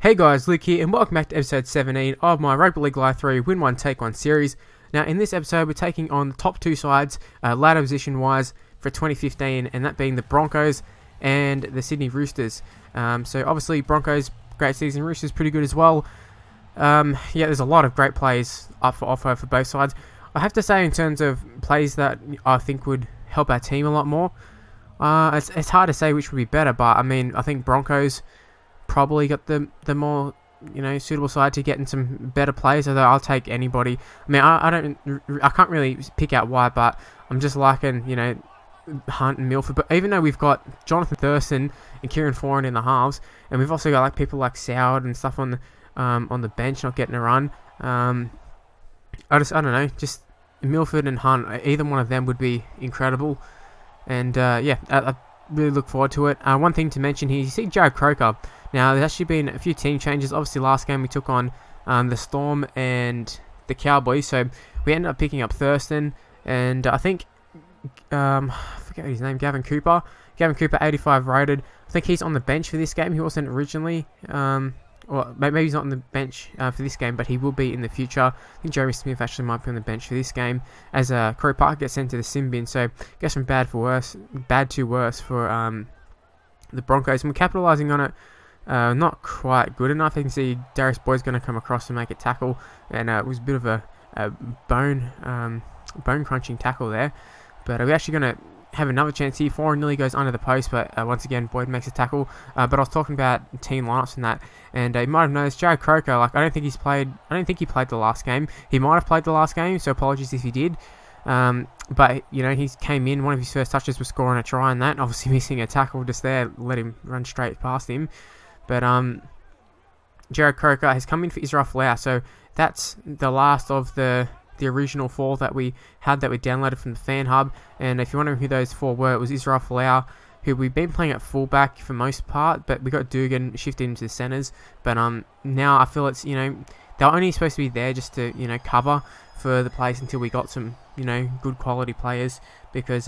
Hey guys, Luke here, and welcome back to episode 17 of my Rugby League Live 3 Win 1 Take 1 series. Now, in this episode, we're taking on the top two sides, ladder position-wise, for 2015, and that being the Broncos and the Sydney Roosters. So, obviously, Broncos, great season, Roosters, pretty good as well. Yeah, there's a lot of great plays up for offer for both sides. I have to say, in terms of plays that I think would help our team a lot more, it's hard to say which would be better, but, I mean, I think Broncos probably got the more suitable side to get in some better players. Although I'll take anybody. I mean, I can't really pick out why, but I'm just liking Hunt and Milford. But even though we've got Jonathan Thurston and Kieran Foran in the halves, and we've also got like people like Soward and stuff on the bench not getting a run. I don't know, just Milford and Hunt. Either one of them would be incredible. And I really look forward to it. One thing to mention here, you see Jared Croker. Now, there's actually been a few team changes. Obviously, last game we took on the Storm and the Cowboys, so we ended up picking up Thurston, and I think, I forget his name, Gavin Cooper, 85 rated. I think he's on the bench for this game. He wasn't originally, or maybe he's not on the bench for this game, but he will be in the future. I think Jeremy Smith actually might be on the bench for this game, as Corey Parker gets sent to the sin bin, so I guess from bad to worse for the Broncos, and we're capitalising on it. Not quite good enough. You can see Darius Boyd's going to come across and make a tackle, and it was a bit of a bone crunching tackle there. But we're actually going to have another chance here. Foran nearly goes under the post, but once again Boyd makes a tackle. But I was talking about team lineups and that, and you might have noticed Jared Croker. I don't think he played the last game. He might have played the last game, so apologies if he did. But he came in. One of his first touches was scoring a try, and that obviously missing a tackle just there, let him run straight past him. But Jared Croker has come in for Israel Folau, so that's the last of the original four that we had that we downloaded from the Fan Hub. And if you're wondering who those four were, it was Israel Folau, who we've been playing at fullback for most part, but we got Dugan shifted into the centres. But now I feel it's they're only supposed to be there just to cover for the place until we got some good quality players, because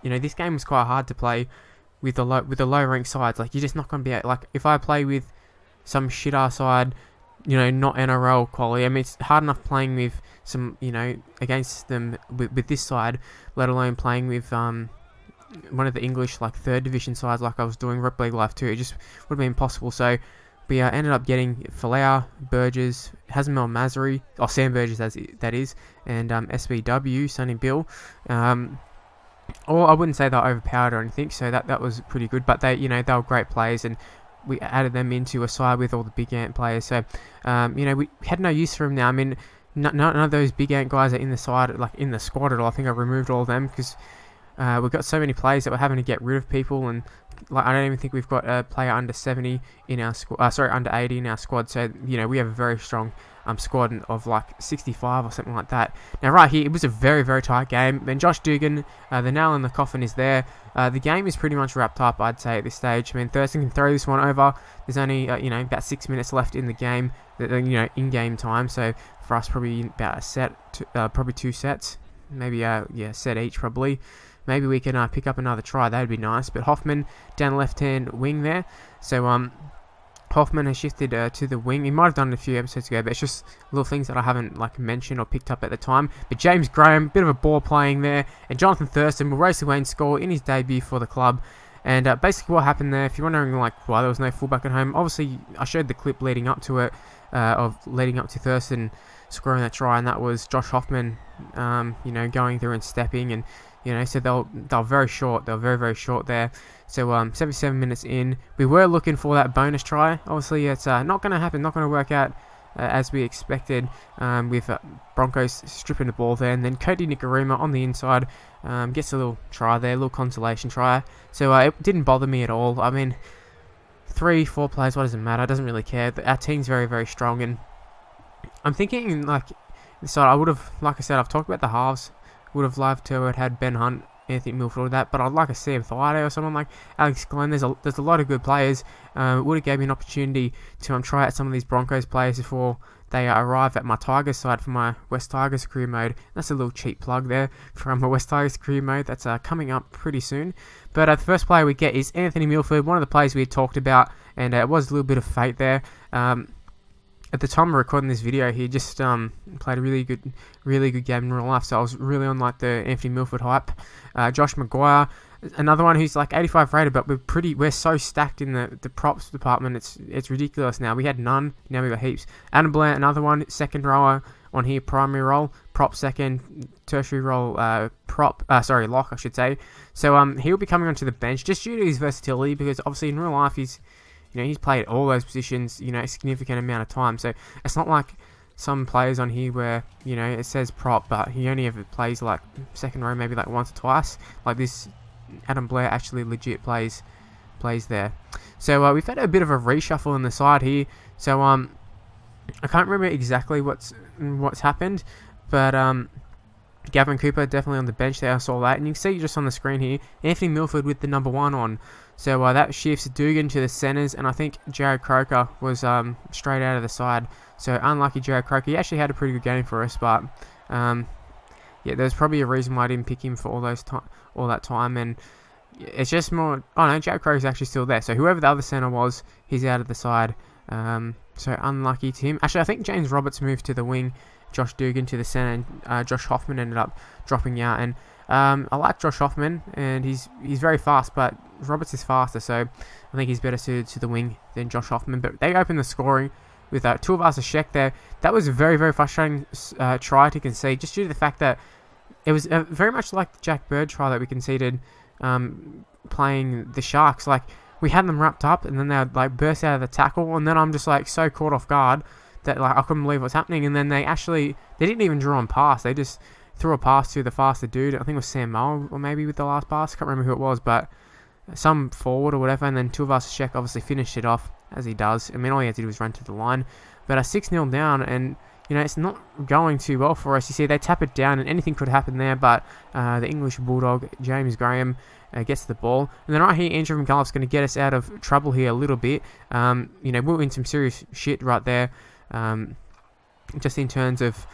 this game was quite hard to play with the low ranked sides. Like, you're just not going to be able, like, if I play with some shit ass side, not NRL quality. I mean, it's hard enough playing with some against them with this side, let alone playing with one of the English like third division sides like I was doing Rugby League Live 2. It just would have been impossible. So we ended up getting Folau, Burgess, Hazmel Masri, Sam Burgess that is, and SBW, Sonny Bill. Or I wouldn't say they're overpowered or anything, so that was pretty good. But they were great players, and we added them into a side with all the big ant players. So we had no use for them now. I mean, none of those big ant guys are in the side, like in the squad at all. I think I removed all of them because we've got so many players that we're having to get rid of people, and like I don't even think we've got a player under 70 in our squad. Under 80 in our squad. So we have a very strong squad of like 65 or something like that. Now right here, it was a very, very tight game. And Josh Dugan, the nail in the coffin is there. The game is pretty much wrapped up, I'd say, at this stage. I mean, Thurston can throw this one over. There's only about 6 minutes left in the game, in-game time. So for us, probably about a set, probably 2 sets, maybe set each probably. Maybe we can pick up another try. That would be nice. But Hoffman down the left-hand wing there. So Hoffman has shifted to the wing. He might have done it a few episodes ago, but it's just little things that I haven't mentioned or picked up at the time. But James Graham, bit of a ball playing there, and Jonathan Thurston will race away and score in his debut for the club. And basically what happened there, if you're wondering why there was no fullback at home, obviously I showed the clip leading up to it, leading up to Thurston scoring that try, and that was Josh Hoffman, going through and stepping, and so they're very short. They're very, very short there. So 77 minutes in, we were looking for that bonus try. Obviously, it's not going to happen. Not going to work out as we expected. With Broncos stripping the ball there, and then Cody Nikorima on the inside gets a little try there, a little consolation try. So it didn't bother me at all. I mean, 3-4 players, what does it matter? It doesn't really care. Our team's very, very strong, and I'm thinking so I would have, like I said, I've talked about the halves. Would have loved to have had Ben Hunt, Anthony Milford, all that, but I'd like a Sam Thaiday or someone like Alex Glenn. There's a lot of good players. It would have gave me an opportunity to try out some of these Broncos players before they arrive at my Tigers side for my West Tigers career mode. That's a little cheap plug there from my West Tigers career mode. That's coming up pretty soon. But the first player we get is Anthony Milford, one of the players we had talked about, and it was a little bit of fate there. At the time of recording this video, he just played a really good game in real life, so I was really on like the Anthony Milford hype. Josh Maguire, another one who's like 85 rated, but we're so stacked in the props department, it's ridiculous now. We had none, now we got heaps. Adam Blair, another one, second rower on here, primary role, prop second, tertiary role, lock I should say. So he'll be coming onto the bench just due to his versatility, because obviously in real life he's played all those positions, a significant amount of time. So it's not like some players on here where, it says prop, but he only ever plays like second row, maybe like once or twice. Like this, Adam Blair actually legit plays there. So we've had a bit of a reshuffle in the side here. So I can't remember exactly what's happened, but Gavin Cooper definitely on the bench there. I saw that, and you can see just on the screen here, Anthony Milford with the number 1 on. So that shifts Dugan to the centres, and I think Jared Croker was straight out of the side. So unlucky Jared Croker. He actually had a pretty good game for us, but yeah, there's probably a reason why I didn't pick him for all that time, and it's just more. Oh no, Jared Croker's actually still there. So whoever the other centre was, he's out of the side. So unlucky to him. Actually, I think James Roberts moved to the wing, Josh Dugan to the centre, and Josh Hoffman ended up dropping out. And I like Josh Hoffman, and he's very fast, but Roberts is faster, so I think he's better suited to the wing than Josh Hoffman. But they opened the scoring with Tuivasa-Sheck there. That was a very, very frustrating try to concede, just due to the fact that it was very much like the Jack Bird try that we conceded playing the Sharks. Like, we had them wrapped up, and then they would like burst out of the tackle, and then I'm just like so caught off guard that like I couldn't believe what's happening. And then they didn't even draw on pass. They just threw a pass to the faster dude. I think it was Sam Mull, or maybe with the last pass. I can't remember who it was, but some forward or whatever. And then Tuivasa-Sheck obviously finished it off, as he does. I mean, all he had to do was run to the line. But 6-0 down, and it's not going too well for us. You see, they tap it down, and anything could happen there. But the English Bulldog, James Graham, gets the ball. And then right here, Andrew McGulloff's going to get us out of trouble here a little bit. We're in some serious shit right there, just in terms of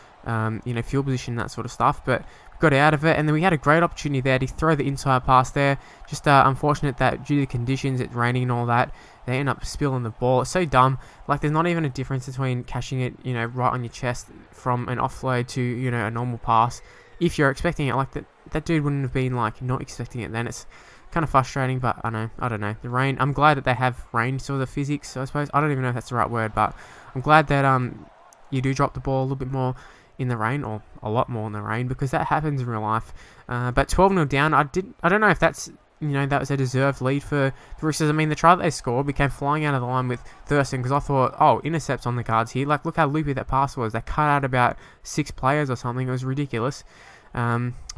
field position, that sort of stuff. But got out of it, and then we had a great opportunity there to throw the inside pass there. Just unfortunate that due to the conditions, it's raining and all that, they end up spilling the ball. It's so dumb. Like, there's not even a difference between catching it, right on your chest from an offload to, a normal pass. If you're expecting it, like that dude wouldn't have been like not expecting it. Then it's kind of frustrating, but I don't know. The rain. I'm glad that they have rain sort of physics, I suppose. I don't even know if that's the right word, but I'm glad that you do drop the ball a little bit more in the rain, or a lot more in the rain, because that happens in real life. But 12-0 down, I don't know if that's, that was a deserved lead for the Roosters. I mean, the try that they scored, we came flying out of the line with Thurston, because I thought, oh, intercepts on the cards here. Like, look how loopy that pass was. They cut out about 6 players or something. It was ridiculous.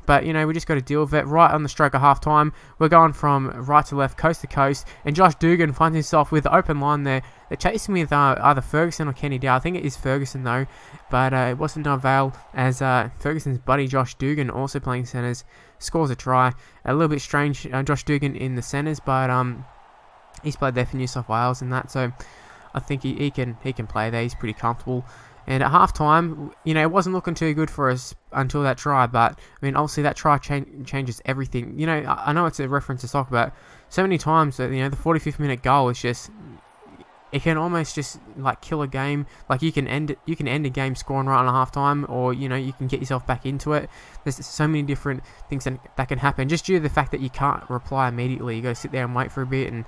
But, we just got to deal with it. Right on the stroke of half-time, we're going from right to left, coast to coast, and Josh Dugan finds himself with the open line there. They're chasing with either Ferguson or Kenny Dow. I think it is Ferguson, though, but it wasn't to avail, as Ferguson's buddy Josh Dugan, also playing centres, scores a try. A little bit strange, Josh Dugan in the centres, but he's played there for New South Wales and that, so I think he can play there. He's pretty comfortable. And at half-time, it wasn't looking too good for us until that try. But, I mean, obviously that try changes everything. I know it's a reference to soccer, but so many times that, the 45th minute goal is just, it can almost just, like, kill a game. Like, you can end a game scoring right on a half-time, or, you can get yourself back into it. There's so many different things that can happen, just due to the fact that you can't reply immediately. You got to sit there and wait for a bit, and,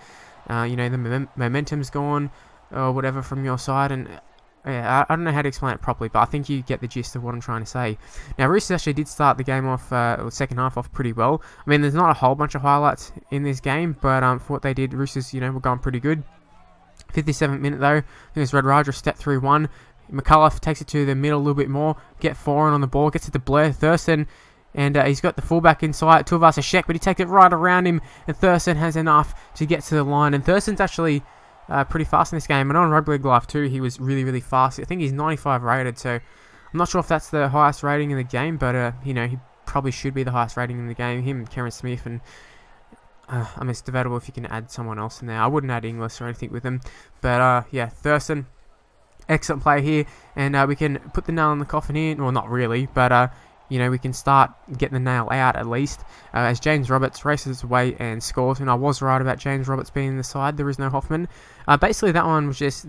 the momentum's gone, or whatever from your side, and yeah, I don't know how to explain it properly, but I think you get the gist of what I'm trying to say. Now, Roosters actually did start the game off, or second half off pretty well. I mean, there's not a whole bunch of highlights in this game, but for what they did, Roosters, were going pretty good. 57th minute, though, I think it was Radradra step through one. McCullough takes it to the middle a little bit more, get foreign on the ball, gets it to Blair Thurston, and he's got the fullback inside, Tuivasa-Sheck, but he takes it right around him, and Thurston has enough to get to the line. And Thurston's actually pretty fast in this game, and on Rugby League Live 2 he was really, really fast. I think he's 95 rated, so I'm not sure if that's the highest rating in the game, but he probably should be the highest rating in the game. Him, Cameron Smith, and I mean, it's debatable if you can add someone else in there. I wouldn't add Inglis or anything with him, but yeah, Thurston excellent play here, and we can put the nail in the coffin here. Well, not really, but you know, we can start getting the nail out at least, as James Roberts races away and scores. And I was right about James Roberts being in the side. There is no Hoffman. Basically, that one was just,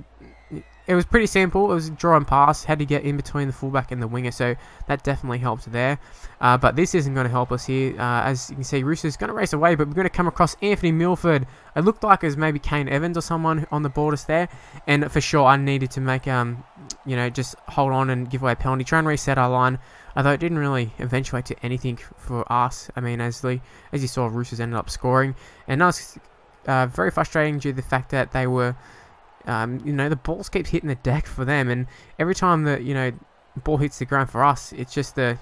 it was pretty simple. It was a draw and pass. Had to get in between the fullback and the winger, so that definitely helped there. But this isn't going to help us here. As you can see, Roosters going to race away, but we're going to come across Anthony Milford. It looked like it was maybe Kane Evans or someone on the borders there, and for sure I needed to make you know, just hold on and give away a penalty, try and reset our line. Although it didn't really eventuate to anything for us. I mean, as you saw, Roosters ended up scoring, and that was very frustrating due to the fact that they were, you know, the balls keeps hitting the deck for them, and every time that, you know, ball hits the ground for us, it's just a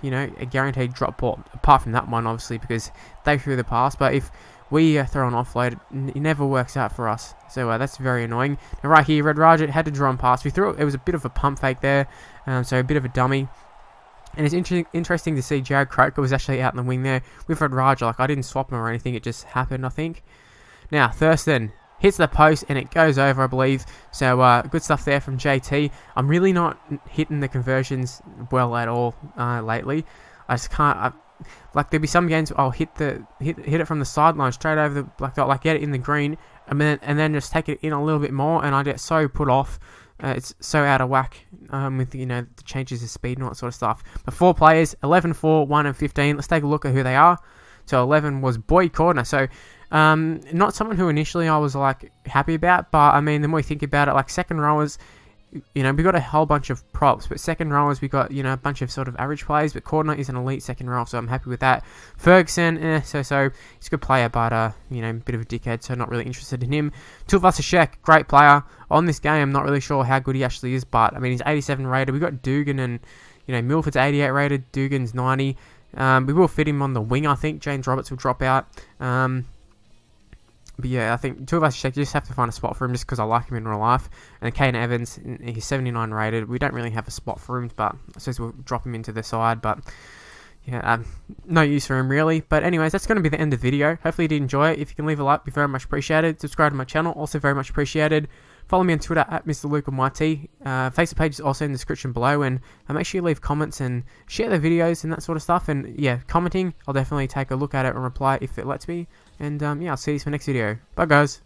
guaranteed drop ball. Apart from that one, obviously, because they threw the pass. But if we throw an offload, it never works out for us. So that's very annoying. Now right here, Red Raja had to draw and pass. We threw it. It was a bit of a pump fake there, so a bit of a dummy. And it's interesting to see Jared Croker was actually out in the wing there with Red Raja. Like, I didn't swap him or anything. It just happened, I think. Now, Thurston hits the post and it goes over, I believe. So, good stuff there from JT. I'm really not hitting the conversions well at all lately. I just can't... like, there'll be some games I'll hit it from the sideline straight over the... Like get it in the green and then just take it in a little bit more, and I get so put off. It's so out of whack with, you know, the changes of speed and all that sort of stuff. But 4 players, 11, 4, 1 and 15. Let's take a look at who they are. So 11 was Boyd Cordner. So not someone who initially I was like happy about, but I mean, the more you think about it, like second rowers, you know, we got a whole bunch of props, but second rowers we got, you know, a bunch of sort of average players. But Cordner is an elite second rower, so I'm happy with that. Ferguson, so he's a good player, but you know, a bit of a dickhead, so not really interested in him. Tulvasashek, great player on this game. I'm not really sure how good he actually is, but I mean, he's 87 rated. We got Dugan and, you know, Milford's 88 rated. Dugan's 90. We will fit him on the wing, I think. James Roberts will drop out. But yeah, I think two of us just have to find a spot for him just because I like him in real life. And Kane Evans, he's 79 rated. We don't really have a spot for him, but I suppose we'll drop him into the side. But yeah, no use for him really. But anyways, that's going to be the end of the video. Hopefully you did enjoy it. If you can leave a like, be very much appreciated. Subscribe to my channel, also very much appreciated. Follow me on Twitter at Mr. Luke on YT. Facebook page is also in the description below, and make sure you leave comments and share the videos and that sort of stuff. And yeah, commenting, I'll definitely take a look at it and reply if it lets me. And yeah, I'll see you for the next video. Bye guys.